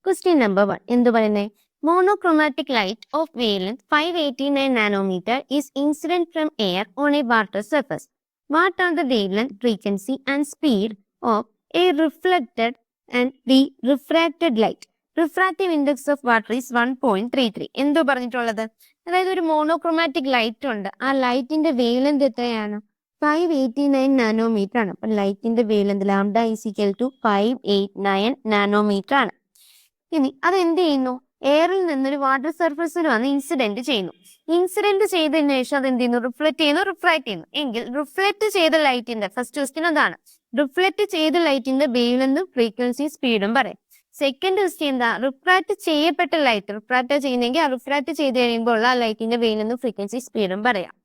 Question number 1. എന്തു പറയുന്നേ? Monochromatic light of wavelength 589 nanometer is incident from air on a water surface. What are the wavelength, frequency and speed of a reflected and the refracted light? Refractive index of water is 1.33. എന്തു പറഞ്ഞിട്ടുള്ളത്? അതായത് ഒരു monochromatic light ഉണ്ട്. ആ ലൈറ്റിന്റെ wavelength എത്രയാണ്? 589 nanometre ആണ്. അപ്പൊ ലൈറ്റിന്റെ wavelength lambda is equal to 589 nanometre ആണ്. ഇനി അത് എന്ത് ചെയ്യുന്നു? എയറിൽ നിന്നൊരു വാട്ടർ സർഫസിൽ വന്ന് ഇൻസിഡന്റ് ചെയ്യുന്നു. ഇൻസിഡന്റ് ചെയ്തതിനു ശേഷം അത് എന്ത് ചെയ്യുന്നു? റിഫ്ലക്ട് ചെയ്യുന്നു, റിഫ്രാക്ട് ചെയ്യുന്നു. എങ്കിൽ റിഫ്ലക്ട് ചെയ്ത ലൈറ്റിന്റെ ഫസ്റ്റ് ക്വസ്റ്റ്യൻ അതാണ്. റിഫ്ലക്ട് ചെയ്ത ലൈറ്റിന്റെ വേവ്ലെങ്തും ഫ്രീക്വൻസി സ്പീഡും പറയും. സെക്കൻഡ് ക്വസ്റ്റ്യൻ എന്താ? റിഫ്രാക്ട് ചെയ്യപ്പെട്ട ലൈറ്റ് റിഫ്രാക്ട് ചെയ്യുന്നെങ്കിൽ ആ റിഫ്രാക്ട് ചെയ്ത് കഴിയുമ്പോൾ ഉള്ള ആ ലൈറ്റിന്റെ വേവ്ലെങ്തും ഫ്രീക്വൻസി സ്പീഡും പറയാം.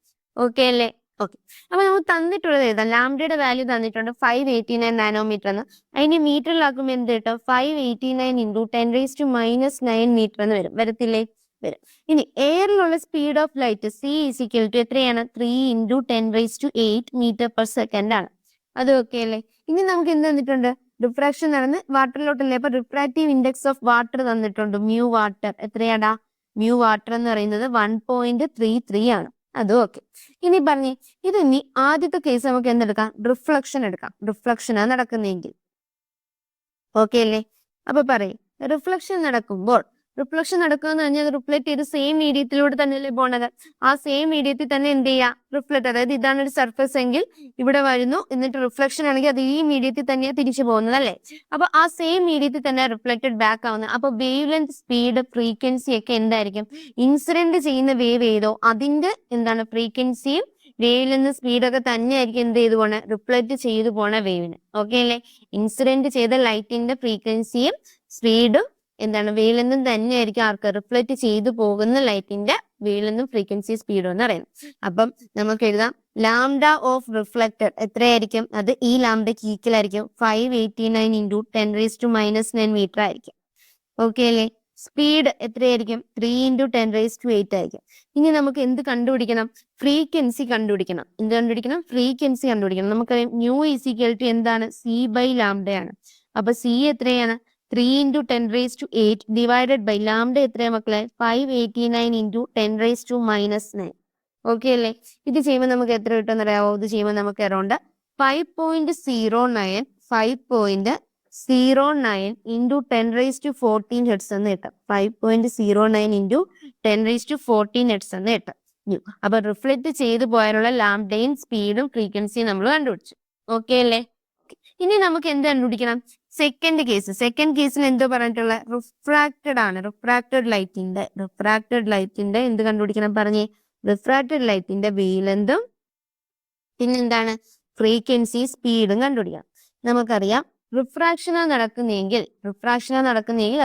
ഓക്കെ അല്ലേ? ഓക്കെ. അപ്പൊ നമുക്ക് തന്നിട്ടുള്ളത് ഏതാ? ലാംഡയുടെ വാല്യൂ തന്നിട്ടുണ്ട് 589 നാനോമീറ്റർ എന്ന്. അതിന് മീറ്ററിലാക്കുമ്പോൾ എന്ത് കിട്ടും? 589 ഇൻറ്റു 10⁻⁻9 മീറ്റർ എന്ന് വരും. വരത്തില്ലേ? വരും. ഇനി എയറിലുള്ള speed of light C is equal to എത്രയാണ്? 3 ഇൻറ്റു 10⁸8 മീറ്റർ പെർ സെക്കൻഡ് ആണ്. അത് ഓക്കെ അല്ലേ? ഇനി നമുക്ക് എന്ത് തന്നിട്ടുണ്ട്? റിഫ്രാക്ഷൻ നടന്ന് വാട്ടറിലോട്ടല്ലേ? അപ്പൊ റിഫ്രാക്റ്റീവ് ഇൻഡെക്സ് ഓഫ് വാട്ടർ തന്നിട്ടുണ്ട്. മ്യൂ വാട്ടർ എത്രയാടാ? മ്യൂ വാട്ടർ എന്ന് പറയുന്നത് 1.33 ആണ്. അതും ഓക്കെ. ഇനി പറഞ്ഞേ, ഇത് ഇനി ആദ്യത്തെ കേസ് നമുക്ക് എന്തെടുക്കാം? റിഫ്ലക്ഷൻ എടുക്കാം. റിഫ്ലക്ഷനാ നടക്കുന്നതെങ്കിൽ ഓക്കെ അല്ലേ? അപ്പൊ പറയും റിഫ്ലക്ഷൻ നടക്കുമ്പോൾ റിഫ്ലക്ഷൻ നടക്കുക എന്ന് പറഞ്ഞാൽ റിഫ്ലക്ട് ചെയ്ത് സെയിം മീഡിയത്തിലൂടെ തന്നെയല്ലേ പോണത്. ആ സെയിം മീഡിയത്തിൽ തന്നെ എന്ത് ചെയ്യുക? റിഫ്ലക്ട്. അതായത് ഇതാണ് ഒരു സർഫസ് എങ്കിൽ ഇവിടെ വരുന്നു, എന്നിട്ട് റിഫ്ലക്ഷൻ ആണെങ്കിൽ അത് ഈ മീഡിയത്തിൽ തന്നെയാണ് തിരിച്ചു പോകുന്നത് അല്ലേ? അപ്പൊ ആ സെയിം മീഡിയത്തിൽ തന്നെ റിഫ്ലക്റ്റഡ് ബാക്ക് ആവുന്നത്. അപ്പൊ വേവ് ലെങ്ത്, സ്പീഡ്, ഫ്രീക്വൻസി ഒക്കെ എന്തായിരിക്കും? ഇൻസിഡന്റ് ചെയ്യുന്ന വേവ് ഏതോ അതിന്റെ എന്താണ് ഫ്രീക്വൻസിയും വേവ് ലെങ്ത്, സ്പീഡൊക്കെ തന്നെയായിരിക്കും എന്ത് ചെയ്തു പോണേ? റിഫ്ലക്ട് ചെയ്തു പോണ വേവിന്. ഓക്കെ അല്ലേ? ഇൻസിഡന്റ് ചെയ്ത ലൈറ്റിന്റെ ഫ്രീക്വൻസിയും സ്പീഡും എന്താണ്? വേവ് ലെങ്തും തന്നെയായിരിക്കും ആർക്ക്? റിഫ്ലക്ട് ചെയ്തു പോകുന്ന ലൈറ്റിന്റെ വേവ് ലെങ്തും ഫ്രീക്വൻസി സ്പീഡും എന്ന് പറയുന്നത്. അപ്പം നമുക്ക് എഴുതാം ലാംഡ ഓഫ് റിഫ്ലക്റ്റഡ് എത്രയായിരിക്കും? അത് ഈ ലാംഡയ്ക്ക് ഈക്വൽ ആയിരിക്കും 589 ഇൻറ്റു 10⁻⁻9 മീറ്റർ ആയിരിക്കും. ഓക്കെ അല്ലേ? സ്പീഡ് എത്രയായിരിക്കും? 3 ഇൻറ്റു 10⁸8 ആയിരിക്കും. ഇനി നമുക്ക് എന്ത് കണ്ടുപിടിക്കണം? ഫ്രീക്വൻസി കണ്ടുപിടിക്കണം. എന്ത് കണ്ടുപിടിക്കണം? ഫ്രീക്വൻസി കണ്ടുപിടിക്കണം. നമുക്കറിയാം ന്യൂ ഈസ് ഈക്വൽ ടു എന്താണ്? സി ബൈ ലാംഡയാണ്. അപ്പൊ സി എത്രയാണ്? 3 ഇൻറ്റു 10⁸8 ഡിവൈഡഡ് ബൈ ലാംഡ എത്രയാണ് മക്കളെ? 589 ഇൻറ്റു 10⁻⁻9. ഓക്കെ അല്ലേ? ഇത് ചെയ്യുമ്പോൾ നമുക്ക് എത്ര കിട്ടുമെന്ന് അറിയാവോ? ഇത് ചെയ്യുമ്പോൾ നമുക്ക് അറൗണ്ട് 5.09 ഇൻറ്റു 10⁻14 ഹെർട്സ് എന്ന് കിട്ടും. 5.09 ഇൻറ്റു 10⁻14 ഹെർട്സ് എന്ന് കിട്ടും. അപ്പൊ റിഫ്ലക്ട് ചെയ്തു പോയാലുള്ള ലാംഡയും സ്പീഡും ഫ്രീക്വൻസിയും നമ്മൾ കണ്ടുപിടിച്ചു. ഓക്കെ അല്ലേ? ഇനി നമുക്ക് എന്ത് കണ്ടുപിടിക്കണം? സെക്കൻഡ് കേസിൽ എന്തോ പറഞ്ഞിട്ടുള്ള? റിഫ്രാക്റ്റഡ് ആണ്. റിഫ്രാക്റ്റഡ് ലൈറ്റിന്റെ എന്ത് കണ്ടുപിടിക്കണം പറഞ്ഞേ? റിഫ്രാക്റ്റഡ് ലൈറ്റിന്റെ വേവ് ലെങ്തും പിന്നെന്താണ്? ഫ്രീക്വൻസി, സ്പീഡും കണ്ടുപിടിക്കണം. നമുക്കറിയാം റിഫ്രാക്ഷനാ നടക്കുന്നതെങ്കിൽ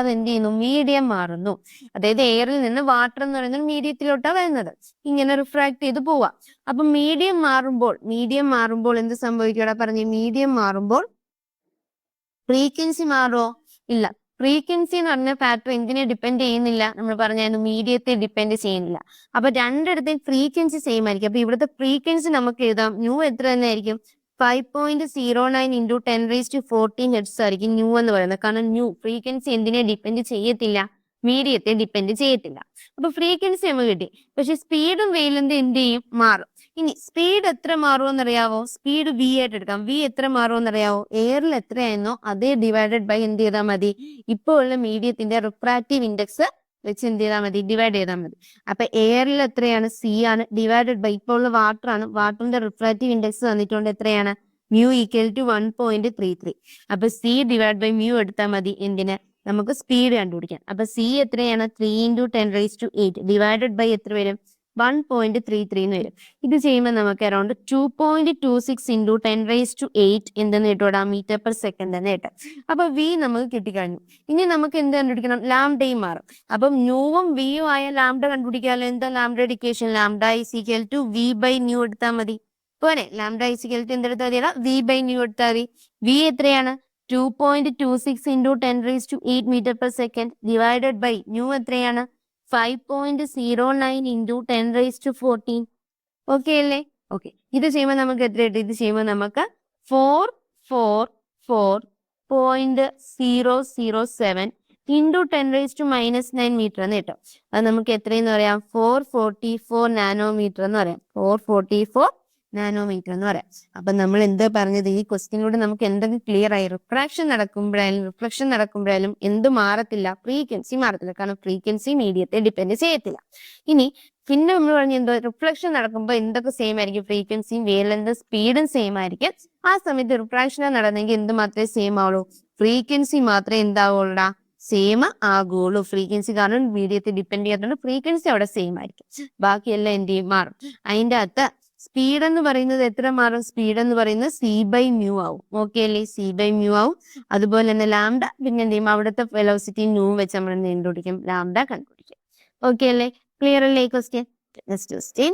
അത് എന്ത് ചെയ്യുന്നു? മീഡിയം മാറുന്നു. അതായത് എയറിൽ നിന്ന് വാട്ടർ എന്ന് പറയുന്നത് മീഡിയത്തിലോട്ടാണ് വരുന്നത്. ഇങ്ങനെ റിഫ്രാക്ട് ചെയ്ത് പോവാ. അപ്പൊ മീഡിയം മാറുമ്പോൾ എന്ത് സംഭവിക്കൂടാ പറഞ്ഞേ? മീഡിയം മാറുമ്പോൾ ഫ്രീക്വൻസി മാറുമോ? ഇല്ല. ഫ്രീക്വൻസി എന്ന് പറഞ്ഞ ഫാക്ടർ എന്തിനെ ഡിപ്പെൻഡ് ചെയ്യുന്നില്ല? നമ്മൾ പറഞ്ഞായിരുന്നു മീഡിയത്തെ ഡിപ്പെൻഡ് ചെയ്യുന്നില്ല. അപ്പൊ രണ്ടിടത്തെയും ഫ്രീക്വൻസി സെയിം ആയിരിക്കും. അപ്പൊ ഇവിടുത്തെ ഫ്രീക്വൻസി നമുക്ക് എഴുതാം. ന്യൂ എത്ര തന്നെ ആയിരിക്കും? 5.09 ഇൻറ്റു 10⁻14 ഹെർട്സ് ആയിരിക്കും ന്യൂ എന്ന് പറയുന്നത്. കാരണം ന്യൂ ഫ്രീക്വൻസി എന്തിനെ ഡിപ്പെൻഡ് ചെയ്യത്തില്ല? മീഡിയത്തെ ഡിപ്പെൻഡ് ചെയ്യത്തില്ല. അപ്പൊ ഫ്രീക്വൻസി നമുക്ക് കിട്ടി. പക്ഷെ സ്പീഡും വേവ് ലെങ്തും എന്ത് ചെയ്യും? മാറും. ഇനി സ്പീഡ് എത്ര മാറുമെന്നറിയാവോ? സ്പീഡ് വി ആയിട്ട് എടുക്കാം. വി എത്ര മാറുമെന്നറിയാവോ? എയറിൽ എത്രയായിരുന്നോ അതേ ഡിവൈഡഡ് ബൈ എന്ത് ചെയ്താൽ മതി? ഇപ്പോൾ ഉള്ള മീഡിയത്തിന്റെ റിഫ്രാക്റ്റീവ് ഇൻഡെക്സ് വെച്ച് എന്ത് ചെയ്താൽ മതി? ഡിവൈഡ് ചെയ്താൽ മതി. അപ്പൊ എയറിൽ എത്രയാണ്? സി ആണ്. ഡിവൈഡഡ് ബൈ ഇപ്പോൾ ഉള്ള വാട്ടർ ആണ്. വാട്ടറിന്റെ റിഫ്രാക്റ്റീവ് ഇൻഡെക്സ് തന്നിട്ടുണ്ട് എത്രയാണ്? Mu equal to 1.33. അപ്പൊ സി ഡിവൈഡ് ബൈ മ്യൂ എടുത്താൽ മതി. എന്തിന്? നമുക്ക് സ്പീഡ് കണ്ടുപിടിക്കാം. അപ്പൊ സി എത്രയാണ്? 3 ഇൻറ്റു 10⁻8 ഡിവൈഡഡ് ബൈ എത്ര വരും? 1.33 എന്ന് വരും. ഇത് ചെയ്യുമ്പോൾ നമുക്ക് അറൗണ്ട് 2.26 ഇൻറ്റു 10⁻8 എന്തെന്ന് കിട്ടൂടാ? മീറ്റർ പെർ സെക്കൻഡ് എന്ന് കിട്ടും. അപ്പൊ വി നമുക്ക് കിട്ടിക്കഴിഞ്ഞു. ഇനി നമുക്ക് എന്ത് കണ്ടുപിടിക്കണം? ലാംഡയും മാറും. അപ്പം ന്യൂവും വിയും ആയ ലാംഡ കണ്ടുപിടിക്കാമല്ലോ. എന്താ ലാംഡയുടെ equation? Lambda is equal to V by nu എടുത്താൽ മതി. പോരെ? ലാംഡ ഈസ് ഈക്വൽ ടു എന്തെടുത്താൽ മതിയടാ? വി ബൈ ന്യൂ എടുത്താൽ മതി. വി എത്രയാണ്? 2.26 into 10⁻8 metre per second divided by nu എത്രയാണ്? 5.09 ഇൻറ്റു 10⁻14. ഓക്കെ അല്ലേ? ഓക്കെ. ഇത് ചെയ്യുമ്പോൾ നമുക്ക് എത്ര കിട്ടും? ഇത് ചെയ്യുമ്പോൾ നമുക്ക് 444.007 ഇൻറ്റു 10⁻⁻9 മീറ്റർ എന്ന് കിട്ടും. അത് നമുക്ക് എത്രയെന്ന് പറയാം? 444 നാനോമീറ്റർ എന്ന് പറയാം. 444 നാനോമീറ്റർ എന്ന് പറയാം. അപ്പൊ നമ്മൾ എന്താ പറഞ്ഞത്? ഈ ക്വസ്റ്റ്യനിലൂടെ നമുക്ക് എന്തൊക്കെ ക്ലിയർ ആയി? റിഫ്രാക്ഷൻ നടക്കുമ്പോഴായാലും എന്ത് മാറത്തില്ല? ഫ്രീക്വൻസി മാറത്തില്ല. കാരണം ഫ്രീക്വൻസി മീഡിയത്തെ ഡിപ്പെൻഡ് ചെയ്യത്തില്ല. ഇനി പിന്നെ നമ്മൾ പറഞ്ഞ എന്തോ, റിഫ്ലക്ഷൻ നടക്കുമ്പോൾ എന്തൊക്കെ സെയിം ആയിരിക്കും? ഫ്രീക്വൻസിയും വേവ് ലെങ്തും സ്പീഡും സെയിം ആയിരിക്കും. ആ സമയത്ത് റിഫ്രാക്ഷൻ നടന്നെങ്കിൽ എന്ത് മാത്രമേ സെയിം ആവുള്ളൂ? ഫ്രീക്വൻസി മാത്രമേ എന്താവുള്ളൂടാ? സെയിം ആകുള്ളൂ. ഫ്രീക്വൻസി കാരണം മീഡിയത്തെ ഡിപ്പെൻഡ് ചെയ്യാത്തതുകൊണ്ട് ഫ്രീക്വൻസി അവിടെ സെയിം ആയിരിക്കും. ബാക്കിയെല്ലാം എന്ത് ചെയ്യും? മാറും. അതിൻ്റെ അകത്ത് സ്പീഡ് എന്ന് പറയുന്നത് എത്ര മാറും? സ്പീഡ് എന്ന് പറയുന്നത് c/μ ആവും. ഓക്കെ അല്ലേ? c/μ ആവും. അതുപോലെ തന്നെ ലാംഡ പിന്നെ എന്ത് ചെയ്യും? അവിടുത്തെ വെലോസിറ്റി ന്യൂ വെച്ച് നമ്മൾ കണ്ടുപിടിക്കും, ലാംഡ കണ്ടുപിടിക്കും. ഓക്കെ അല്ലേ? ക്ലിയർ അല്ലേ ഈ question? Next question,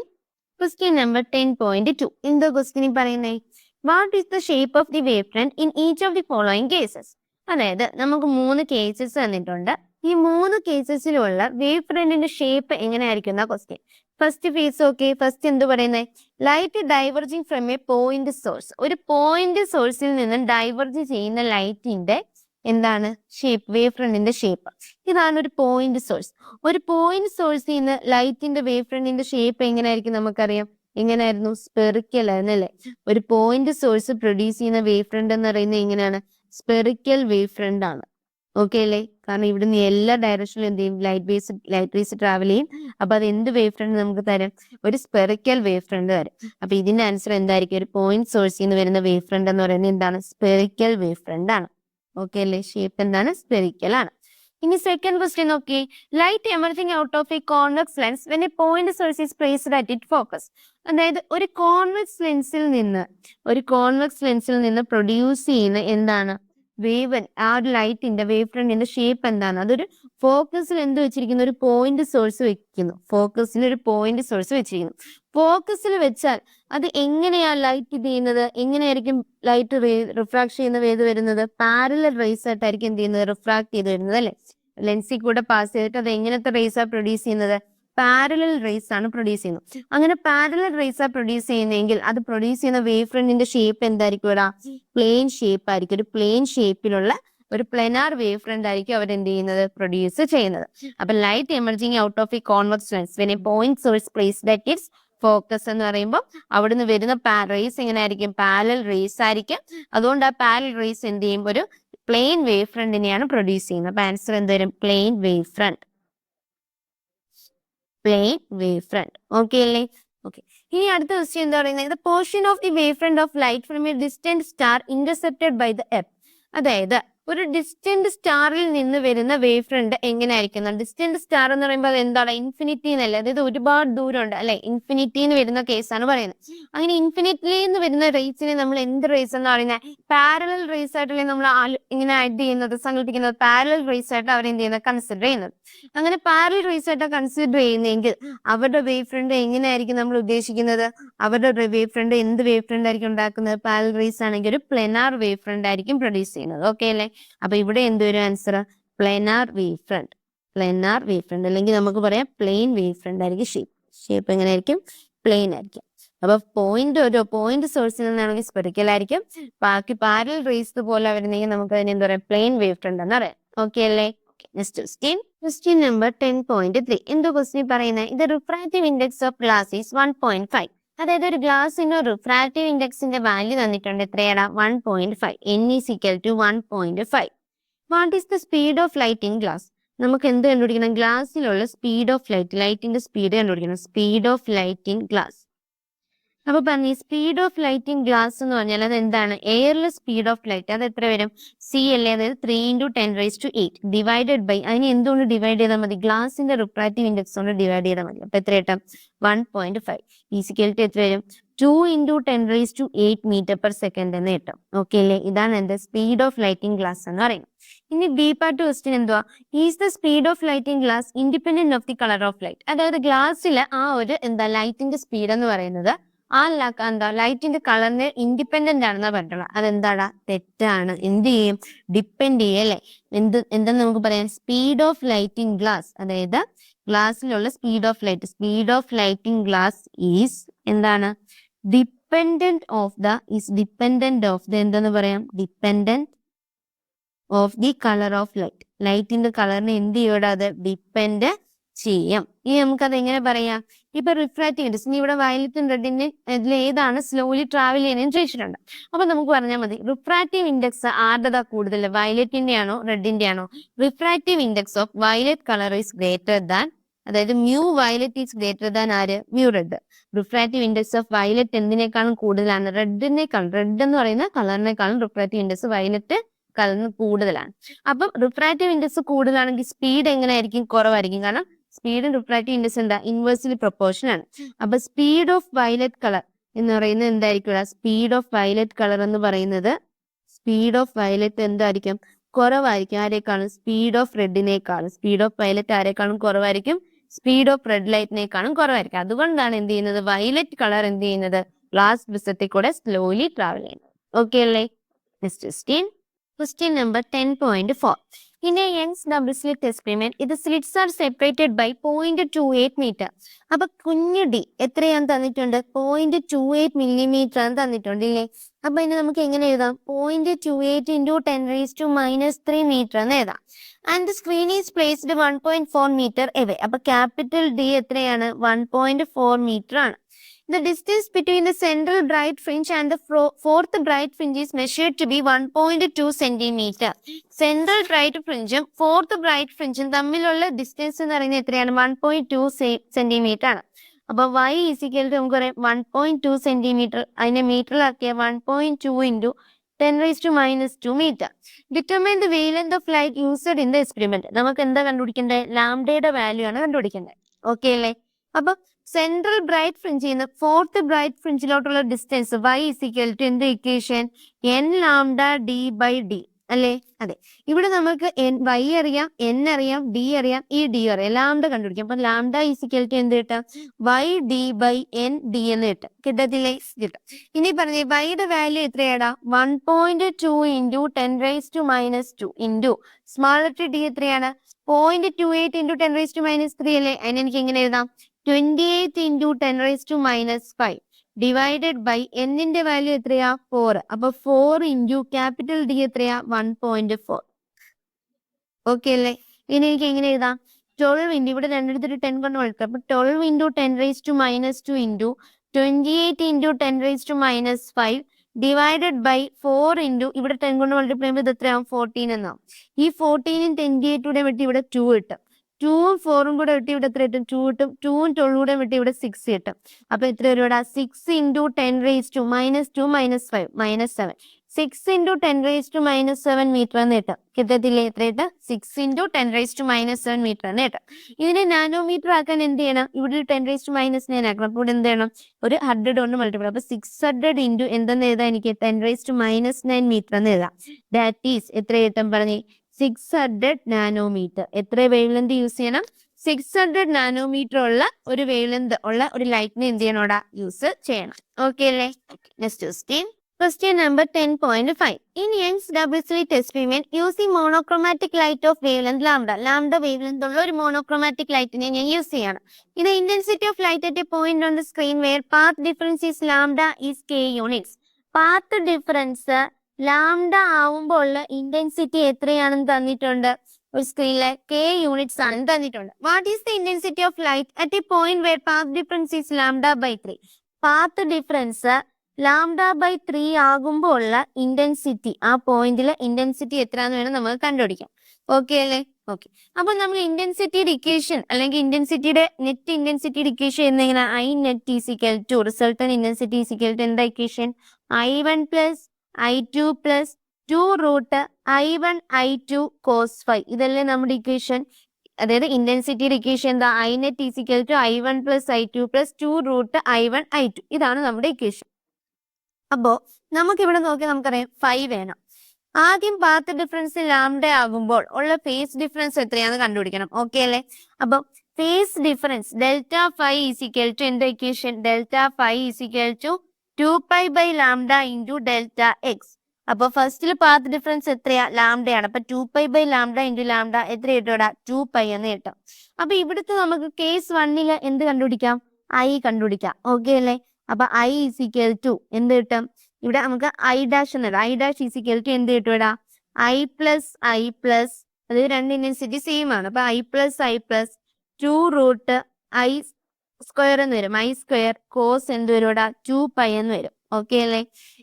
question number 10.2. എന്താ ക്വസ്റ്റ്യൻ പറയുന്നത്? What is the shape of the wave friend in each of the following cases? അതായത് നമുക്ക് 3 കേസസ് തന്നിട്ടുണ്ട്. ഈ 3 കേസസിലുള്ള വേവ് ഫ്രണ്ടിന്റെ ഷേപ്പ് എങ്ങനെയായിരിക്കും എന്നാ question. First phase okay. First എന്ത് പറയുന്നത്? Light diverging from a point source. ഒരു പോയിന്റ് സോഴ്സിൽ നിന്ന് ഡൈവർജ് ചെയ്യുന്ന ലൈറ്റിന്റെ എന്താണ് ഷേപ്പ്? വേവ് ഫ്രണ്ടിന്റെ ഷേപ്പ്. ഇതാണ് ഒരു പോയിന്റ് സോഴ്സ്. ഒരു പോയിന്റ് സോഴ്സിൽ നിന്ന് ലൈറ്റിന്റെ വേവ് ഫ്രണ്ടിന്റെ ഷേപ്പ് എങ്ങനെയായിരിക്കും നമുക്കറിയാം. എങ്ങനെയായിരുന്നു? സ്പെറിക്കൽ ആയിരുന്നു അല്ലെ? ഒരു പോയിന്റ് സോഴ്സ് പ്രൊഡ്യൂസ് ചെയ്യുന്ന വേവ് ഫ്രണ്ട് എന്ന് പറയുന്നത് എങ്ങനെയാണ്? സ്പെറിക്കൽ വേവ് ഫ്രണ്ട് ആണ്. ഓക്കെ അല്ലേ? കാരണം ഇവിടുന്ന് എല്ലാ ഡയറക്ഷനിലും എന്ത് ചെയ്യും? ലൈറ്റ് റേസ് ട്രാവൽ ചെയ്യും. അപ്പൊ അത് എന്ത് വേവ് ഫ്രണ്ട് നമുക്ക് തരും? ഒരു സ്പെറിക്കൽ വേവ് ഫ്രണ്ട് തരും. അപ്പൊ ഇതിന്റെ ആൻസർ എന്തായിരിക്കും? ഒരു പോയിന്റ് സോഴ്സിൽ നിന്ന് വരുന്ന വേവ് ഫ്രണ്ട് എന്ന് പറയുന്നത് എന്താണ്? സ്പെറിക്കൽ വേവ് ഫ്രണ്ട് ആണ്. ഓക്കെ അല്ലേ? ഷേപ്പ് എന്താണ്? സ്പെറിക്കൽ ആണ്. ഇനി സെക്കൻഡ് ക്വസ്റ്റ്യൻ നോക്കി. Light emerging out of A convex lens when A point source is placed at it focus. അതായത് ഒരു കോൺവെക്സ് ലെൻസിൽ നിന്ന് പ്രൊഡ്യൂസ് ചെയ്യുന്ന എന്താണ്? വേവ്. ആ ഒരു ലൈറ്റിന്റെ വേവ് ഫ്രണ്ടിന്റെ ഷേപ്പ് എന്താണ്? അതൊരു ഫോക്കസിൽ എന്ത് വെച്ചിരിക്കുന്നു? ഒരു പോയിന്റ് സോഴ്സ് വെക്കുന്നു. ഫോക്കസിൽ ഒരു പോയിന്റ് സോഴ്സ് വെച്ചിരിക്കുന്നു. ഫോക്കസിൽ വെച്ചാൽ അത് എങ്ങനെയാ ലൈറ്റ് ഇത് ചെയ്യുന്നത്? എങ്ങനെയായിരിക്കും ലൈറ്റ് റിഫ്രാക്ട് ചെയ്യുന്ന വേവ് വരുന്നത്? പാരലൽ റേസ് ആയിട്ടായിരിക്കും എന്ത് ചെയ്യുന്നത്? റിഫ്രാക്ട് ചെയ്ത് വരുന്നത് അല്ലെ? ലെൻസിൽ കൂടെ പാസ് ചെയ്തിട്ട് അത് എങ്ങനത്തെ റേസാ പ്രൊഡ്യൂസ് ചെയ്യുന്നത്? പാരലൽ റേസ് ആണ് പ്രൊഡ്യൂസ് ചെയ്യുന്നത്. അങ്ങനെ പാരലൽ റേസ് ആ പ്രൊഡ്യൂസ് ചെയ്യുന്നതെങ്കിൽ അത് പ്രൊഡ്യൂസ് ചെയ്യുന്ന വേവ് ഫ്രണ്ടിന്റെ ഷേപ്പ് എന്തായിരിക്കും? പ്ലെയിൻ ഷേപ്പ് ആയിരിക്കും. ഒരു പ്ലെയിൻ ഷേപ്പിലുള്ള ഒരു പ്ലെനാർ വേവ് ഫ്രണ്ട് ആയിരിക്കും അവർ എന്ത് ചെയ്യുന്നത്? പ്രൊഡ്യൂസ് ചെയ്യുന്നത്. അപ്പൊ light emerging out of A convex lens when A point source placed at its focus എന്ന് പറയുമ്പോൾ അവിടുന്ന് വരുന്ന റേസ് എങ്ങനെ ആയിരിക്കും? പാരലൽ റേസ് ആയിരിക്കും. അതുകൊണ്ട് ആ പാരലൽ റേസ് എന്ത് ചെയ്യും? ഒരു പ്ലെയിൻ വേവ് ഫ്രണ്ടിനെയാണ് പ്രൊഡ്യൂസ് ചെയ്യുന്നത്. അപ്പൊ ആൻസർ എന്ത് വരും? Plane wave front. Plane wave front. Okay അല്ലേ? ഓക്കെ. ഇനി അടുത്ത ക്വസ്റ്റ്യൻ എന്താ പറയുന്നത്? The portion of the wave front of light from a distant star intercepted by the earth. അതായത് ഒരു ഡിസ്റ്റന്റ് സ്റ്റാറിൽ നിന്ന് വരുന്ന വേവ് ഫ്രണ്ട് എങ്ങനെ ആയിരിക്കും? ഡിസ്റ്റന്റ് സ്റ്റാർ എന്ന് പറയുമ്പോൾ അത് എന്താണ്? ഇൻഫിനിറ്റി എന്നല്ല, അതായത് ഒരുപാട് ദൂരം ഉണ്ട് അല്ലെ? ഇൻഫിനിറ്റിന്ന് വരുന്ന കേസാണ് പറയുന്നത്. അങ്ങനെ ഇൻഫിനിറ്റിന്ന് വരുന്ന റേസിനെ നമ്മൾ എന്ത് റേസ് എന്ന് പറയുന്നത്? പാരലൽ റേസ് ആയിട്ടല്ലേ നമ്മൾ ഇങ്ങനെ ആഡ് ചെയ്യുന്നത്, സങ്കല്പിക്കുന്നത്. പാരലൽ റേസ് ആയിട്ട് അവർ എന്ത് ചെയ്യുന്നത്? കൺസിഡർ ചെയ്യുന്നത്. അങ്ങനെ പാരലൽ റേസ് ആയിട്ട് കൺസിഡർ ചെയ്യുന്നെങ്കിൽ അവരുടെ വേവ് ഫ്രണ്ട് എങ്ങനെയായിരിക്കും നമ്മൾ ഉദ്ദേശിക്കുന്നത്? അവരുടെ വേവ് ഫ്രണ്ട് എന്ത് വേവ് ഫ്രണ്ട് ആയിരിക്കും ഉണ്ടാക്കുന്നത്? പാരലൽ റേസ് ആണെങ്കിൽ ഒരു പ്ലെനാർ വേവ് ഫ്രണ്ട് ആയിരിക്കും പ്രൊഡ്യൂസ് ചെയ്യുന്നത്. ഓക്കെ അല്ലേ? അപ്പൊ ഇവിടെ എന്തൊരു answer? Planar wave front. Planar wave front, അല്ലെങ്കിൽ നമുക്ക് പറയാം പ്ലെയിൻ വേവ് ഫ്രണ്ട് ആയിരിക്കും ഷേപ്പ് എങ്ങനെയായിരിക്കും? പ്ലെയിൻ ആയിരിക്കും. അപ്പൊ പോയിന്റ് സോഴ്സിൽ നിന്നാണെങ്കിൽ സ്പെറിക്കൽ ആയിരിക്കും. ബാക്കി പാരലൽ റേസ് പോലെ വരുന്നെങ്കിൽ നമുക്ക് അതിനെ എന്താ പറയാം? പ്ലെയിൻ വേവ് ഫ്രണ്ട് എന്ന് പറയാം. ഓക്കെ അല്ലേ? Next question number 10.3. എന്തോ ക്വസ്റ്റ്യൻ പറയുന്നത്? ഇത് refractive index of glass is 1.5. അതായത് ഒരു ഗ്ലാസിന് റിഫ്രാക്റ്റീവ് ഇൻഡെക്സിന്റെ വാല്യൂ തന്നിട്ടുണ്ട്. എത്രയാണ്? 1.5. n is equal to 1.5. What is the speed of light in glass? നമുക്ക് എന്ത് കണ്ടുപിടിക്കണം? ഗ്ലാസ്സിലുള്ള സ്പീഡ് ഓഫ് ലൈറ്റിന്റെ സ്പീഡ് കണ്ടുപിടിക്കണം. Speed of light in glass. അപ്പൊ പറഞ്ഞു speed of light in glass എന്ന് പറഞ്ഞാൽ അത് എന്താണ്? എയറിലെ സ്പീഡ് ഓഫ് ലൈറ്റ്. അത് എത്ര വരും? c അല്ലേ? അതായത് 3 × 10⁸ ഡിവൈഡഡ് ബൈ, അതിനെ എന്തുകൊണ്ട് ഡിവൈഡ് ചെയ്താൽ മതി? ഗ്ലാസിന്റെ റിഫ്രാക്റ്റീവ് ഇൻഡെക്സ് കൊണ്ട് ഡിവൈഡ് ചെയ്താൽ മതി. അപ്പൊ എത്ര കിട്ടും? 1.5 ഈസിക്കൽ ടു എത്ര വരും? 2 × 10⁸ മീറ്റർ/സെക്കൻഡ് എന്ന് കിട്ടും. ഓക്കെ അല്ലേ? ഇതാണ് എന്ത്? Speed of light in glass എന്ന് പറയുന്നത്. ഇനി ബി പാർട്ട് ക്വസ്റ്റ്യൻ എന്തുവാ? Is the speed of light in glass independent of the colour of light. അതായത് ഗ്ലാസ്സിലെ ആ ഒരു ലൈറ്റിന്റെ സ്പീഡ് എന്ന് പറയുന്നത് ലൈറ്റിന്റെ കളറിന് ഇൻഡിപെൻഡന്റ് ആണെന്നാ പറഞ്ഞിട്ടുള്ളത്. അതെന്താടാ? തെറ്റാണ്. എന്ത് ചെയ്യും? ഡിപ്പെൻഡ് ചെയ്യും അല്ലെ? എന്തെന്ന് നമുക്ക് പറയാം? Speed of light in glass, അതായത് ഗ്ലാസ്സിലുള്ള speed of light in glass is എന്താണ്? ഡിപ്പെൻഡന്റ് ഓഫ് ദ എന്തെന്ന് പറയാം? Dependent of the colour of light. ലൈറ്റിന്റെ കളറിനെ എന്ത് ചെയ്യൂടാ, അത് ഡിപ്പെൻഡ് ചെയ്യും. ഇനി നമുക്കത് എങ്ങനെ പറയാം? ഇപ്പൊ റിഫ്രാക്റ്റീവ് ഇൻഡെക്സ്, ഇനി ഇവിടെ വയലറ്റും റെഡിന്റെ ഇതിൽ ഏതാണ് സ്ലോലി ട്രാവൽ ചെയ്യുന്നതെന്ന് ചോദിച്ചിട്ടുണ്ട്. അപ്പൊ നമുക്ക് പറഞ്ഞാൽ മതി, റിഫ്രാക്റ്റീവ് ഇൻഡെക്സ് ആരുടേതാ കൂടുതൽ, വയലറ്റിന്റെ ആണോ റെഡിന്റെ ആണോ? Refractive index of violet colour is greater than, അതായത് mu violet is greater than ആര്, mu red. Refractive index of violet എന്തിനേക്കാളും കൂടുതലാണ്, റെഡിനേക്കാളും. റെഡ് എന്ന് പറയുന്ന കളറിനേക്കാളും റിഫ്രാക്റ്റീവ് ഇൻഡെക്സ് വയലറ്റ് കളറിന് കൂടുതലാണ്. അപ്പം റിഫ്രാക്റ്റീവ് ഇൻഡെക്സ് കൂടുതലാണെങ്കിൽ സ്പീഡ് എങ്ങനെയായിരിക്കും, കുറവായിരിക്കും. കാരണം സ്പീഡും റിഫ്രാക്റ്റീവ് ഇൻഡെക്സ് എന്താ, ഇൻവേഴ്സ്ലി പ്രൊപ്പോർഷൻ ആണ്. അപ്പൊ സ്പീഡ് ഓഫ് വയലറ്റ് കളർ എന്ന് പറയുന്നത് എന്തായിരിക്കും, സ്പീഡ് ഓഫ് വയലറ്റ് കളർ എന്ന് പറയുന്നത്, സ്പീഡ് ഓഫ് വയലറ്റ് എന്തായിരിക്കും, കുറവായിരിക്കും. ആരെക്കാളും, സ്പീഡ് ഓഫ് റെഡിനേക്കാളും. സ്പീഡ് ഓഫ് വയലറ്റ് ആരെക്കാളും കുറവായിരിക്കും, സ്പീഡ് ഓഫ് റെഡ് ലൈറ്റിനേക്കാളും കുറവായിരിക്കും. അതുകൊണ്ടാണ് എന്ത് ചെയ്യുന്നത്, വയലറ്റ് കളർ എന്ത് ചെയ്യുന്നത്, ഗ്ലാസ് പ്രിസത്തിൽ കൂടെ സ്ലോലി ട്രാവൽ ചെയ്യുന്നത്. ഓക്കെ അല്ലേ? Next question number 10.4. In a Young's double slit experiment, the slits are separated by 0.28 meter. അപ്പൊ കുഞ്ഞു ഡി എത്രയാണ് തന്നിട്ടുണ്ട്, 0.28 millimeter ആണ് തന്നിട്ടുണ്ട് ഇല്ലേ? അപ്പൊ ഇനി നമുക്ക് എങ്ങനെ എഴുതാം, 0.28 into 10⁻³ meter എന്ന് എഴുതാം. And the screen is placed 1.4 meter away. അപ്പൊ ക്യാപിറ്റൽ ഡി എത്രയാണ്, 1.4 meter ആണ്. The distance between the central bright fringe and the fourth bright fringe is measured to be 1.2 centimeter. Central bright fringe ഉം fourth bright fringe ഉം തമ്മിലുള്ള distance എന്ന് പറയുന്നത് എത്രയാണ്, 1.2 centimeter ആണ്. അപ്പൊ y is equal to നമുക്ക് പറയാം 1.2 centimeter. അതിനെ മീറ്ററിലാക്കിയ 1.2 into 10⁻² meter. Determine the wavelength of light used in the experiment. നമുക്ക് എന്താ കണ്ടുപിടിക്കേണ്ടത്, ലാംഡയുടെ വാല്യൂ ആണ് കണ്ടുപിടിക്കേണ്ടത്. ഓക്കെ അല്ലേ? അപ്പൊ സെൻട്രൽ ബ്രൈറ്റ് ഫ്രിഞ്ചിൽ ഫോർത്ത് ബ്രൈറ്റ് ഫ്രിഞ്ചിലോട്ടുള്ള distance y is equal to എന്ത് equation, n lambda d by d അല്ലേ? അതെ, ഇവിടെ നമുക്ക് y അറിയാം, n അറിയാം, d അറിയാം, ഈ d അറിയാം, ലാംഡ കണ്ടുപിടിക്കാം. അപ്പൊ ലാംഡ is equal to എന്ത് കിട്ടാം, y d by n d എന്ന് കിട്ടും. കിട്ടത്തില്ലേ? കിട്ടും. ഇനി പറഞ്ഞേ y യുടെ വാല്യൂ എത്രയാടാ, 1.2 into 10⁻² into small letter d എത്രയാണ്, 0.28 into 10⁻³ അല്ലേ? അതിന് എനിക്ക് എങ്ങനെ എഴുതാം, 28 into 10⁻⁵ ഡിവൈഡഡ് ബൈ എന്നിന്റെ വാല്യൂ എത്രയാ, 4. അപ്പൊ 4 into ക്യാപിറ്റൽ ഡി എത്രയാ, 1.4. ഓക്കെ അല്ലേ? ഇനി എനിക്ക് എങ്ങനെ എഴുതാം, 12 into, ഇവിടെ രണ്ടിടത്തൊരു 10 കൊണ്ട് വളർത്തുക. അപ്പൊ 12 into 10⁻² into 28 into 10⁻⁵ divided by 4 into, ഇവിടെ 10 കൊണ്ട് മൾട്ടിപ്ലൈ ചെയ്യുമ്പോൾ ഇത് എത്രയാവും, 14 എന്നാവും. ഈ 14ഉം 28 വെട്ടി ഇവിടെ 2 കിട്ടും. 2ഉം 4ഉം കൂടെ വെട്ടി ഇവിടെ എത്ര കിട്ടും, 2 കിട്ടും. 2ഉം 12 കൂടെ വെട്ടി ഇവിടെ 6 കിട്ടും. അപ്പൊ എത്ര വരും ഇവിടെ, 6 into 10⁻² -2 -5 -7. 6 into 10⁻⁻7 മീറ്റർ എന്ന് കിട്ടും. കിട്ടത്തില്ലേ? എത്ര കിട്ടും, 6 into 10⁻⁻7 മീറ്റർ എന്ന് കിട്ടും. ഇതിനെ നാനോമീറ്റർ ആക്കാൻ എന്ത് ചെയ്യണം, ഇവിടെ 10⁻⁻9 ആക്കണം. അപ്പോൾ ഇവിടെ എന്ത് ചെയ്യണം, ഒരു 100 കൊണ്ട് മൾട്ടിപ്ലൈ. അപ്പൊ 600 into എന്തെന്ന് എഴുതാം, എനിക്ക് 10⁻⁻9 മീറ്റർ എന്ന് എഴുതാം. ദാറ്റ് ഈസ് എത്ര കിട്ടും പറഞ്ഞേ, 600 നാനോമീറ്റർ. എത്ര വേവ് ലെന്ത് യൂസ് ചെയ്യണം, 600 നാനോമീറ്റർ ഉള്ള ഒരു വേവ് ലെന്ത് ഉള്ള ഒരു ലൈറ്റിനെ എന്ത് ചെയ്യണോടാ, യൂസ് ചെയ്യണം. ഓക്കെ അല്ലേ? Next question number 10.5. In Young's double slit experiment, using monochromatic light of wavelength lambda. Lambda wavelength ഉള്ള ഒരു monochromatic light നെ ഞാൻ യൂസ് ചെയ്യണം. The intensity of light at a point on the screen where path difference is lambda is k units. Path difference lambda ആവുമ്പോൾ ഉള്ള intensity എത്രയാണെന്ന് തന്നിട്ടുണ്ട്. ഒരു സ്ക്രീനിലെ k യൂണിറ്റ്സ് ആണ് തന്നിട്ടുണ്ട്. What is the intensity of light at a point where path difference is lambda by 3. Path difference lambda by 3 ആകുമ്പോൾ ഉള്ള intensity, ആ പോയിന്റിലെ ഇന്റൻസിറ്റി എത്രയാന്ന് വേണം നമുക്ക് കണ്ടുപിടിക്കാം. ഓക്കെ അല്ലേ? ഓക്കെ. അപ്പൊ നമ്മൾ ഇന്റൻസിറ്റിയുടെ ഇക്വേഷൻ അല്ലെങ്കിൽ ഇന്റൻസിറ്റിയുടെ നെറ്റ് ഇന്റൻസിറ്റിയുടെ ഇക്വേഷൻ എന്നെങ്ങനെ, I net is equal to resultant intensity is equal to എന്താ equation, I1 plus I2 plus 2 root I1 I2 cos phi. ഇതല്ലേ നമ്മുടെ ഇക്വേഷൻ. അതായത് ഇന്റൻസിറ്റിയുടെ ഇക്വേഷൻ എന്താ, I net is equal to I1 plus I2 plus 2 root I1 I2. ഇതാണ് നമ്മുടെ equation. അപ്പോ നമുക്കിവിടെ നോക്കിയാൽ നമുക്കറിയാം 5 വേണം. ആദ്യം പാത്ത് ഡിഫറൻസ് ലാംഡ ആകുമ്പോൾ ഉള്ള ഫേസ് ഡിഫറൻസ് എത്രയാന്ന് കണ്ടുപിടിക്കണം. ഓക്കെ അല്ലേ? അപ്പൊ phase difference delta phi is equal to എന്താ equation, delta phi is equal to 2π by lambda into delta x. അപ്പൊ ഫസ്റ്റിൽ പാത്ത് ഡിഫറൻസ് എത്രയാ, ലാംഡയാണ്. അപ്പൊ 2π by lambda into lambda എത്ര കിട്ടൂടാ, 2π എന്ന് കിട്ടും. അപ്പൊ ഇവിടുത്തെ നമുക്ക് കേസ് 1ല് എന്ത് കണ്ടുപിടിക്കാം, ഐ കണ്ടുപിടിക്കാം. ഓക്കെ അല്ലേ? അപ്പൊ ഐ ഈസ് ഈക്വൽ ടു എന്ത് കിട്ടും, ഇവിടെ നമുക്ക് ഐ ഡാഷ് എന്നുണ്ട്. I dash is equal to എന്ത് കിട്ടൂടാ, ഐ പ്ലസ് അത് രണ്ട് ഇന്റൻസിറ്റി സെയിം ആണ്. അപ്പൊ I plus 2 root I square എന്ന് വരും. ഐ സ്ക്വയർ കോസ് എന്ത് വരും ഇവിടെ 2π എന്ന് വരും. ഓക്കെ അല്ലേ?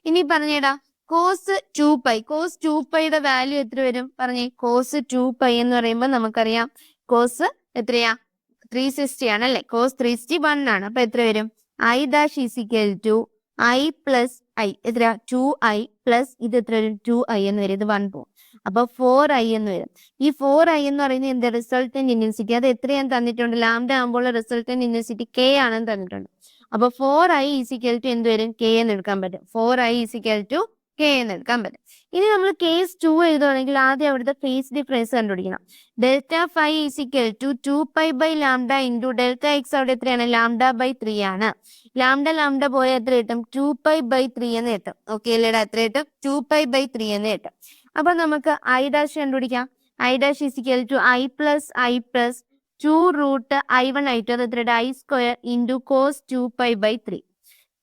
ഇനി പറഞ്ഞേടാ കോസ് 2πയുടെ വാല്യൂ എത്ര വരും പറഞ്ഞേ. കോസ് 2π എന്ന് പറയുമ്പോൾ നമുക്കറിയാം കോസ് എത്രയാ 360 ആണ് അല്ലെ. കോസ് 360 1 ആണ്. അപ്പൊ എത്ര വരും? I dash is equal to I plus I എത്ര 2i പ്ലസ് ഇത് എത്ര വരും 2i എന്ന് വരും. ഇത് 1 പോകും. അപ്പൊ 4i എന്ന് വരും. ഈ 4i എന്ന് പറയുന്നത് എന്താ റിസൾട്ടന്റ് ഇന്റൻസിറ്റി. അത് എത്രയാണ് തന്നിട്ടുണ്ട്? ലാംഡ ആകുമ്പോൾ റിസൾട്ടന്റ് ഇന്റൻസിറ്റി k ആണെന്ന് തന്നിട്ടുണ്ട്. അപ്പൊ 4i ഈസിക്കൽ ടു എന്ത് വരും? k എന്ന് എടുക്കാൻ പറ്റും. 4i ഈസിക്കൽ ടു k എന്ന് എടുക്കാൻ പറ്റും. ഇനി നമ്മൾ കേസ് 2 എഴുതുകയാണെങ്കിൽ ആദ്യം അവിടുത്തെ ഫേസ് ഡിഫറൻസ് കണ്ടുപിടിക്കണം. Delta phi is equal to 2π by lambda into delta x അവിടെ എത്രയാണ്? ലാംഡ ബൈ 3 ആണ്. ലാംഡ പോയ എത്ര കിട്ടും? 2π ബൈ 3 എന്ന് കിട്ടും. ഓക്കെ അല്ലേടാ? എത്ര കിട്ടും? 2π ബൈ 3 എന്ന് കിട്ടും. അപ്പൊ നമുക്ക് ഐ ഡാഷ് കണ്ടുപിടിക്കാം. I dash is equal to I plus 2 root i1 i2 അത് എത്രയുടെ I square into cos 2π by 3.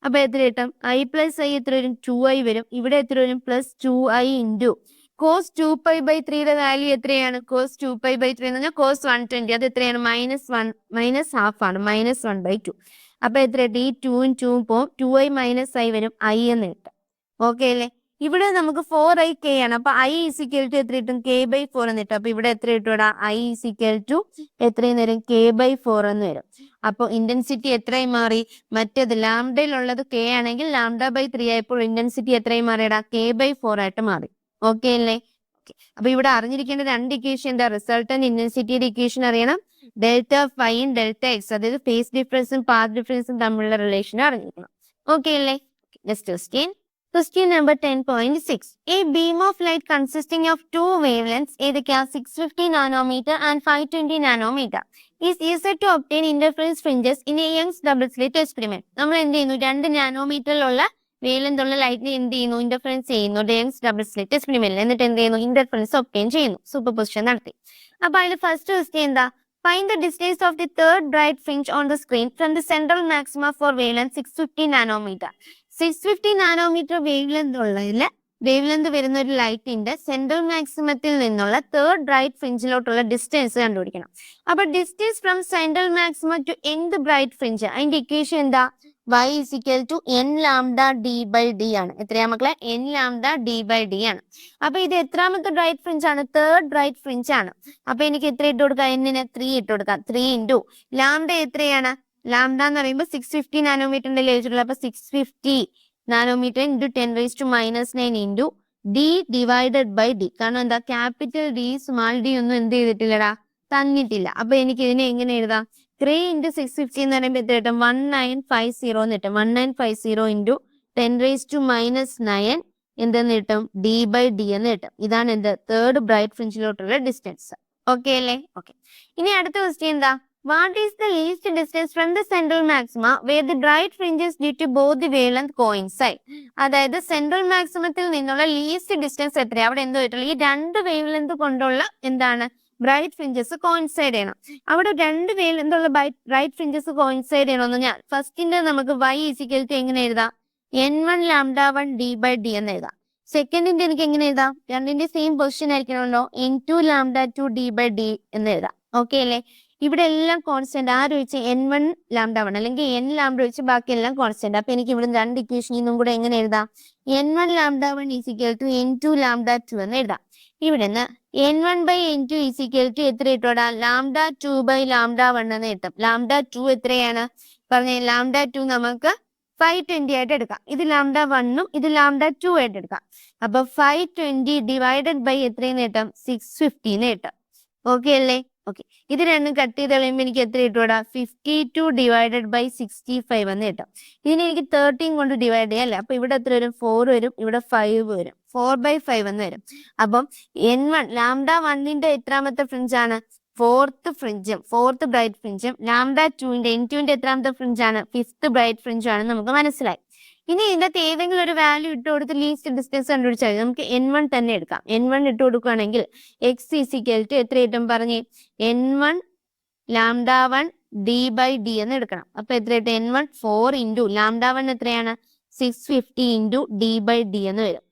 അപ്പൊ എത്ര കിട്ടും? ഐ പ്ലസ് ഐ എത്ര വരും? 2i വരും. ഇവിടെ എത്ര വരും? Plus 2i into cos 2π by 3യുടെ വാല്യൂ എത്രയാണ്? കോസ് 2π ബൈ 3 എന്ന് പറഞ്ഞാൽ കോസ് 120. അത് എത്രയാണ്? മൈനസ് ഹാഫ് ആണ്. -1/2. അപ്പൊ എത്ര? ഈ 2 പോവും. 2i മൈനസ് ഐ വരും. ഐ എന്ന് കിട്ടും. ഓക്കെ അല്ലേ? ഇവിടെ നമുക്ക് 4i k ആണ്. അപ്പൊ ഐ ഈസിക്കൽ ടു എത്ര കിട്ടും? k/4 എന്ന് കിട്ടും. അപ്പൊ ഇവിടെ എത്ര കിട്ടും? ഐ ഈസിക്കൽ ടു എത്രയും വരും? k/4 എന്ന് വരും. അപ്പൊ ഇന്റൻസിറ്റി എത്രയും മാറി? മറ്റേത് ലാംഡയിലുള്ളത് k ആണെങ്കിൽ ലാംഡ ബൈ 3 ആയപ്പോൾ ഇന്റൻസിറ്റി എത്രയും മാറിയടാ? k/4 ആയിട്ട് മാറി. ഓക്കെ അല്ലേ? അപ്പൊ ഇവിടെ അറിഞ്ഞിരിക്കേണ്ട രണ്ട് ഇക്വേഷൻ എന്താ? റിസൾട്ടന്റ് ഇന്റൻസിറ്റിയുടെ ഇക്വേഷൻ അറിയണം. ഡെൽറ്റ ഫൈയും ഡെൽറ്റ എക്സ് അതായത് ഫേസ് ഡിഫറൻസും പാത്ത് ഡിഫറൻസും തമ്മിലുള്ള റിലേഷൻ അറിഞ്ഞിരിക്കണം. ഓക്കെ അല്ലേ? Next question. Question number 10.6. A beam of light consisting of two wavelengths, ഏതൊക്കെയാ 650 nanometer and 520 nanometer, is used to obtain interference fringes in a Young's double slit experiment. നമ്മൾ എന്ത് ചെയ്യുന്നു? 2 നാനോമീറ്ററിലുള്ള wavelength ഉള്ള ലൈറ്റിനെ എന്ത് ചെയ്യുന്നു? ഇന്റർഫറൻസ് ചെയ്യുന്നു യങ്സ് ഡബിൾ സ്ലിറ്റ് എക്സ്പെരിമെന്റിൽ. എന്നിട്ട് എന്ത് ചെയ്യുന്നു? ഇന്റർഫറൻസ് ഒബ്റ്റെയിൻ ചെയ്യുന്നു. സൂപ്പർ പൊസിഷൻ നടത്തി. അപ്പൊ അതിൽ ഫസ്റ്റ് ക്വസ്റ്റ്യൻ എന്താ? Find the distance of the third bright fringe on the screen from the central maxima for wavelength 650 nanometer. 650 nanometre വേവ്ലെന്ത് വരുന്ന ഒരു ലൈറ്റിന്റെ സെൻട്രൽ മാക്സിമത്തിൽ നിന്നുള്ള തേർഡ് ബ്രൈറ്റ് ഫ്രിഞ്ചിലോട്ടുള്ള ഡിസ്റ്റൻസ് കണ്ടുപിടിക്കണം. അപ്പൊ distance from central maximum to എന്ത് ബ്രൈറ്റ് ഫ്രിഞ്ച്, അതിന്റെ ഇക്വേഷൻ എന്താ? y is equal to n lambda d by d ആണ്. എത്രയാ മക്കളെ? n lambda d by d ആണ്. അപ്പൊ ഇത് എത്രാമത്തെ ബ്രൈറ്റ് ഫ്രിഞ്ച് ആണ്? തേർഡ് ബ്രൈറ്റ് ഫ്രിഞ്ച് ആണ്. അപ്പൊ എനിക്ക് എത്ര ഇട്ട് കൊടുക്കാം? n-ന് 3 ഇട്ട് കൊടുക്കാം. 3 ഇൻറ്റു ലാംഡ എത്രയാണ്? ലാംഡ എന്ന് പറയുമ്പോൾ 650 നാനോമീറ്ററിന്റെ ലേറ്റുള്ള. അപ്പൊ 650 nanometre into 10⁻⁻9 into d divided by d. കാരണം എന്താ? ക്യാപിറ്റൽ d സ്മാൾ d ഒന്നും എന്ത് ചെയ്തിട്ടില്ലടാ? തന്നിട്ടില്ല. അപ്പൊ എനിക്ക് ഇതിനെ എങ്ങനെ എഴുതാം? 3 ഇൻറ്റു 650 എന്ന് പറയുമ്പോൾ എത്ര കിട്ടും? 1950 എന്ന് കിട്ടും. 1950 ഇൻറ്റു 10⁻⁹ എന്തെന്ന് കിട്ടും? d ബൈ d എന്ന് കിട്ടും. ഇതാണ് എന്ത്? തേർഡ് ബ്രൈറ്റ് ഫ്രിഞ്ചിലോട്ടുള്ള ഡിസ്റ്റൻസ്. ഓക്കെ അല്ലേ? ഓക്കെ. ഇനി അടുത്ത ക്വസ്റ്റ്യൻ എന്താ? What is the least distance from the central maxima where the bright fringes due to both the wavelength coincide? അതായത് സെൻട്രൽ മാക്സിമത്തിൽ നിന്നുള്ള ലീസ്റ്റ് ഡിസ്റ്റൻസ് എത്രയാണ്? അവിടെ എന്തോ കിട്ടുള്ളൂ. ഈ രണ്ട് വേവ് കൊണ്ടുള്ള എന്താണ്? ബ്രൈറ്റ് ഫ്രിഞ്ചസ് കോയിൻസൈഡ് ചെയ്യണം. അവിടെ രണ്ട് വേവ് ഉള്ള ബ്രൈറ്റ് ഫ്രിഞ്ചസ് കോയിൻസൈഡ് ചെയ്യണമെന്ന് ഞാൻ ഫസ്റ്റിന്റെ നമുക്ക് y ഈസിക്കൽ ടു എങ്ങനെ എഴുതാം? n1 lambda 1 d by d എന്ന് എഴുതാം. സെക്കൻഡിന്റെ എനിക്ക് എങ്ങനെ എഴുതാം? രണ്ടിന്റെ സെയിം പൊസിഷൻ ആയിരിക്കണമല്ലോ. n2 lambda 2 d by d എന്ന് എഴുതാം. ഓക്കെ അല്ലേ? ഇവിടെ എല്ലാം കോൺസ്റ്റന്റ്. ആര് വെച്ച്? n1 ലാംഡ 1 അല്ലെങ്കിൽ n ലാംഡ വെച്ച് ബാക്കി എല്ലാം കോൺസ്റ്റന്റ്. അപ്പൊ എനിക്ക് ഇവിടെ രണ്ട് ഇക്വേഷൻ ഇന്നും കൂടെ എങ്ങനെ എഴുതാം? n1 lambda 1 is equal to n2 lambda 2 എന്ന് എഴുതാം. ഇവിടെ നിന്ന് n1 by n2 is equal to എത്ര ഇട്ടോടാ? ലാംഡ 2 ബൈ ലാംഡ 1 എന്ന് കിട്ടും. ലാംഡ 2 എത്രയാണ് പറഞ്ഞ? ലാംഡ 2 നമുക്ക് 520 ആയിട്ട് എടുക്കാം. ഇത് ലാംഡ 1ഉം ഇത് ലാംഡ 2 ആയിട്ട് എടുക്കാം. അപ്പൊ 520 ഡിവൈഡഡ് ബൈ എത്രയെന്ന് കിട്ടും? 650 എന്ന് കിട്ടും. ഓക്കെ അല്ലേ? ഓക്കെ. ഇത് രണ്ടും കട്ട് ചെയ്ത് കളയുമ്പോൾ എനിക്ക് എത്ര കിട്ടൂടാ? 52 ഡിവൈഡഡ് ബൈ 65 എന്ന് കിട്ടും. ഇതിനെ എനിക്ക് 13 കൊണ്ട് ഡിവൈഡ് ചെയ്യാം അല്ലേ? അപ്പൊ ഇവിടെ എത്ര വരും? 4 വരും. ഇവിടെ 5 വരും. 4/5 എന്ന് വരും. അപ്പം n1 ലാംഡ 1ന്റെ എത്രാമത്തെ ഫ്രിഞ്ചാണ്? ഫോർത്ത് ബ്രൈറ്റ് ഫ്രിഞ്ചും ലാംഡ 2ന്റെ n2ന്റെ എത്രാമത്തെ ഫ്രിഞ്ചാണ്? 5th ബ്രൈറ്റ് ഫ്രിഞ്ചും ആണ് നമുക്ക് മനസ്സിലായി. ഇനി ഇതിന്റെ ഏതെങ്കിലും ഒരു വാല്യൂ ഇട്ട് കൊടുത്ത് ലീസ്റ്റ് ഡിസ്റ്റൻസ് കണ്ടുപിടിച്ചാൽ നമുക്ക് n1 തന്നെ എടുക്കാം. n1 ഇട്ട് കൊടുക്കുകയാണെങ്കിൽ x ഈസിക്കൽ ടു എത്ര കിട്ടും പറഞ്ഞേ? n1 lambda 1 d by d എന്ന് എടുക്കണം. അപ്പൊ എത്ര കിട്ടും? n1 4 ഇൻറ്റു ലാംഡ 1 എത്രയാണ്? 650 ഇൻറ്റു d ബൈ d എന്ന് വരും.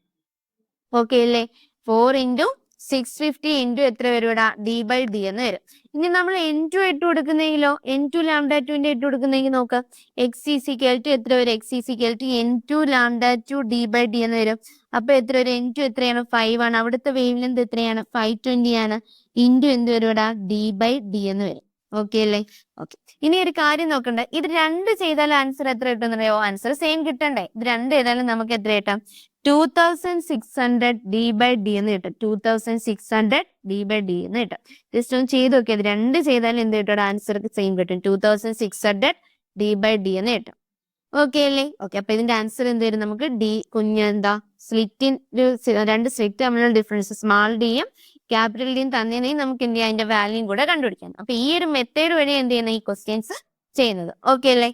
ഓക്കെ അല്ലേ? 4 ഇൻറ്റു 650 ഇൻറ്റു എത്ര വരും ഇവിടെ d/d എന്ന് വരും. ഇനി നമ്മൾ n2 ഇട്ട് കൊടുക്കുന്നെങ്കിലോ n2 ലാംഡ 2ന്റെ ഇട്ട് കൊടുക്കുന്നെങ്കിൽ നോക്ക് x ഈസിക്കൽ ടു എത്ര വരും x is equal to n2 lambda 2 d/d എന്ന് വരും. അപ്പൊ എത്ര വരും n2 എത്രയാണ് 5 ആണ്. അവിടുത്തെ വേവ് ലെങ്ത് എത്രയാണ് 520 ആണ്. ഇൻറ്റു എന്ത് വരും ഇവിടെ d/d എന്ന് വരും. ഓക്കെ അല്ലേ? ഓക്കെ. ഇനി ഒരു കാര്യം നോക്കണ്ടേ, ഇത് രണ്ട് ചെയ്താൽ ആൻസർ എത്ര കിട്ടുന്നറിയോ? ആൻസർ സെയിം കിട്ടണ്ടേ? ഇത് രണ്ട് ചെയ്താലും നമുക്ക് എത്ര കിട്ടാം? 2600 d/d എന്ന് കിട്ടും. 2600 d/d എന്ന് കിട്ടും. ജസ്റ്റ് ഒന്ന് ചെയ്ത് നോക്കിയാൽ ഇത് രണ്ട് ചെയ്താലും എന്ത് കിട്ടും? ആൻസർ സെയിം കിട്ടും. 2600 d/d എന്ന് കിട്ടും. ഓക്കെ അല്ലേ? ഓക്കെ. അപ്പൊ ഇതിന്റെ ആൻസർ എന്ത് വരും? നമുക്ക് ഡി കുഞ്ഞെന്താ സ്ലിറ്റിൻ രണ്ട് സ്ലിറ്റ് തമ്മിലുള്ള ഡിഫറൻസ് സ്മാൾ ഡിയും ക്യാപിറ്റൽ ഡിയും തന്നതിനെയും നമുക്ക് എന്ത് ചെയ്യാം അതിന്റെ വാല്യൂം കൂടെ കണ്ടുപിടിക്കാം. അപ്പൊ ഈ ഒരു മെത്തേഡ് വഴി എന്ത് ചെയ്യുന്ന ഈ ക്വസ്റ്റ്യൻസ് ചെയ്യുന്നത്. ഓക്കെ അല്ലേ?